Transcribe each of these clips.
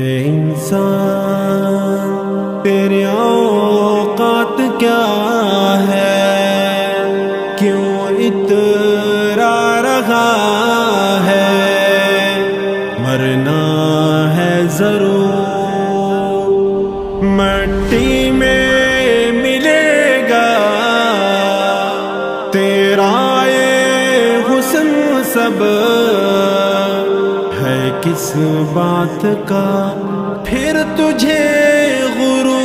اے انسان تیرے اوقات کیا ہے، کیوں اترا رہا ہے، مرنا ہے ضرور، مٹی میں ملے گا تیرا یہ حسن سب ہے کس بات کا پھر تجھے غرور۔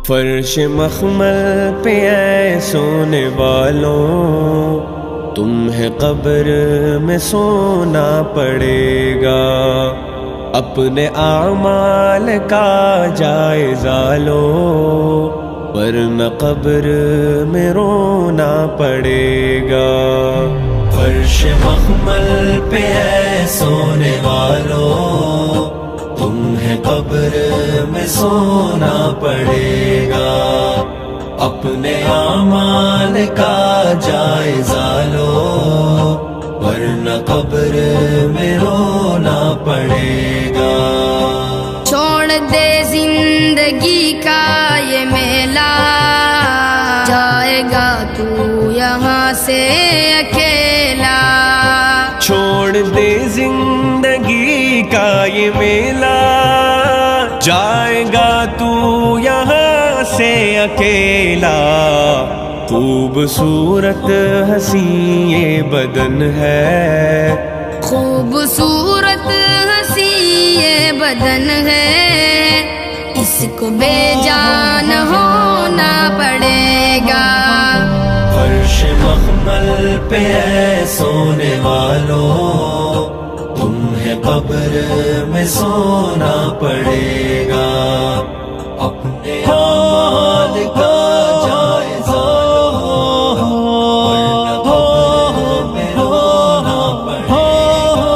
فرش مخمل پہ اے سونے والوں، تمہیں قبر میں سونا پڑے گا، اپنے اعمال کا جائزہ لو ورنہ قبر میں رونا پڑے گا۔ فرش مخمل پہ اے سونے والوں، تمہیں قبر میں سونا پڑے گا، اپنے اعمال کا جائزہ لو ورنہ قبر میں رونا پڑے گا۔ چھوڑ دے زندگی کا یہ میلہ، جائے گا تو یہاں سے اکیلا۔ چھوڑ دے زندگی کا یہ میلہ، جائے گا تو یہاں سے اکیلا۔ خوبصورت حسین یہ بدن ہے، خوبصورت ہنسی یہ بدن ہے، اس کو بے جان ہونا پڑے گا۔ فرش مخمل پہ اے سونے والوں، تمہیں قبر میں سونا پڑے گا، اپنے اعمال کا جائزہ لو ورنہ قبر میں رونا پڑے گا۔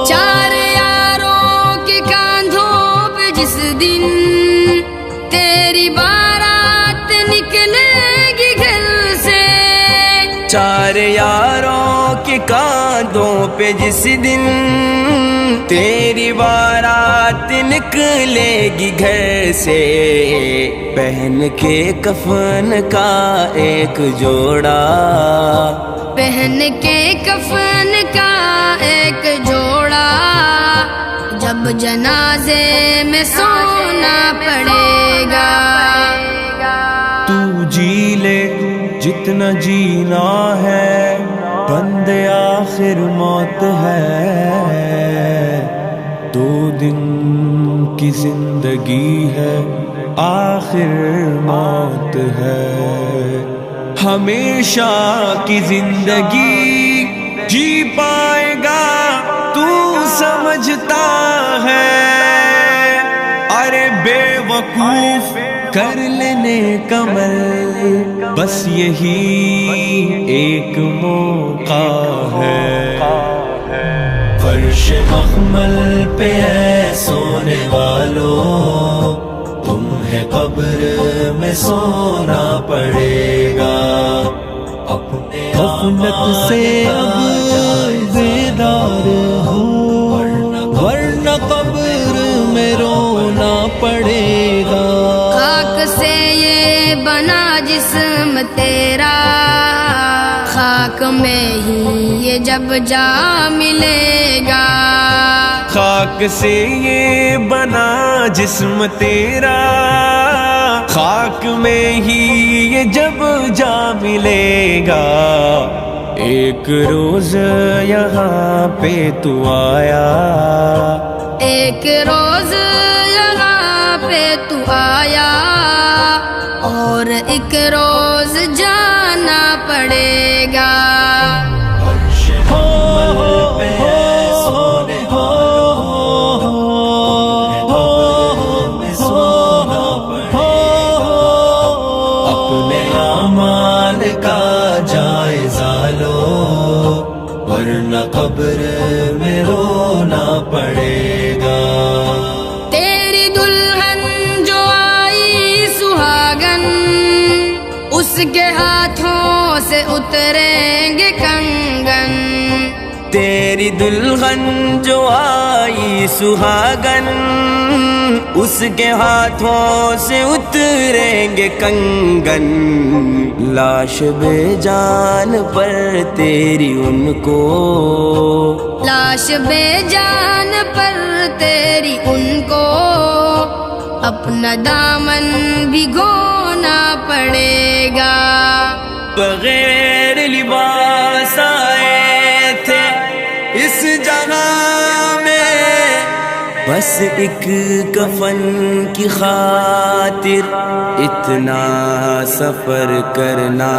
چار یاروں کے کاندھوں پہ جس دن تیری بارات نکلے گی گھر سے، چار یاروں کے کاندھوں پہ جس دن تیری بارات نکلے گی گھر سے، پہن کے کفن کا ایک جوڑا، پہن کے کفن کا ایک جوڑا، جب جنازے میں سونا پڑے گا۔ تو جی لے جتنا جینا ہے، بندے آخر موت ہے، 2 دن کی زندگی ہے آخر موت ہے، ہمیشہ کی زندگی جی پائے گا تو سمجھتا ہے، ارے بے وقوف کر لینے کمل بس یہی ایک موقع ہے۔ فرش مخمل پہ اے سونے والوں، تمہیں قبر میں سونا پڑے گا، اپنے غفلت سے اب بیدار ہو ورنہ قبر میں رونا پڑے گا۔ خاک سے یہ بنا جسم تیرا، خاک میں ہی یہ جب جا ملے گا۔ خاک سے یہ بنا جسم تیرا، خاک میں ہی یہ جب جا ملے گا، ایک روز یہاں پہ تو آیا، ایک روز یہاں پہ تو آیا، اور ایک روز جانا پڑے گا۔ اپنے اعمال کا جائزہ لو ورنہ قبر میں رونا پڑے گا۔ تیری دلہن جو آئی سہاگن، اس کے ہاتھوں سے اتریں گے کنگن، تیری دلہن جو آئی سہاگن اس کے ہاتھوں سے اتریں گے کنگن، لاش بے جان پر تیری ان کو، لاش بے جان پر تیری ان کو اپنا دامن بھگونا پڑے گا۔ بغیر لباس آئے تھے اس جہاں میں، بس ایک کفن کی خاطر اتنا سفر کرنا